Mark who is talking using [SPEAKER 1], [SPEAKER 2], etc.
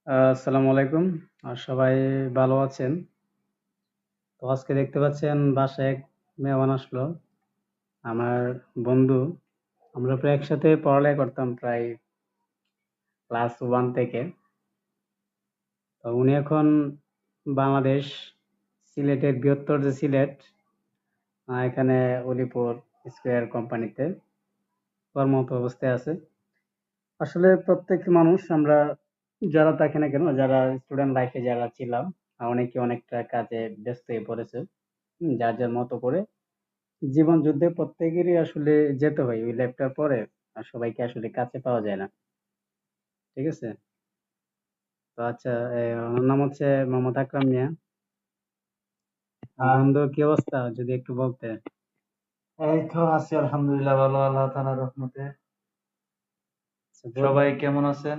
[SPEAKER 1] আসসালামু আলাইকুম। সবাই ভালো আছেন? তো আজকে দেখতে পাচ্ছেন বাসায় এক মেহমান আসলো। আমার বন্ধু। আমরা প্রায় একসাথে পড়ালেখা করতাম প্রায় ক্লাস 1 থেকে। তো উনি এখন বাংলাদেশ, সিলেটের বৃহত্তর যে সিলেট, এখানে উলিপুর স্কয়ার কোম্পানিতে কর্মরত অবস্থায় আছে। আসলে প্রত্যেক মানুষ আমরা যারা থাকি না কেন, যারা স্টুডেন্ট লাইফে যারা ছিলাম, অনেকে অনেকটা কাজে ব্যস্ত হয়ে পড়েছে। যার যার মতো করে জীবন যুদ্ধে প্রত্যেকেরই আসলে যেতে হয় ওই লাইফটার পরে। আর সবাইকে আসলে কাছে পাওয়া যায় না। ঠিক আছে? তো আচ্ছা, ওনার নাম হচ্ছে মোহাম্মদ আকরাম মিয়া।
[SPEAKER 2] আহ,
[SPEAKER 1] বন্ধু, কি অবস্থা যদি একটু বলতে?
[SPEAKER 2] এই তো আছি আলহামদুলিল্লাহ ভালো আল্লাহ তাআলার রহমতে।
[SPEAKER 1] আচ্ছা,
[SPEAKER 2] সবাই কেমন আছেন?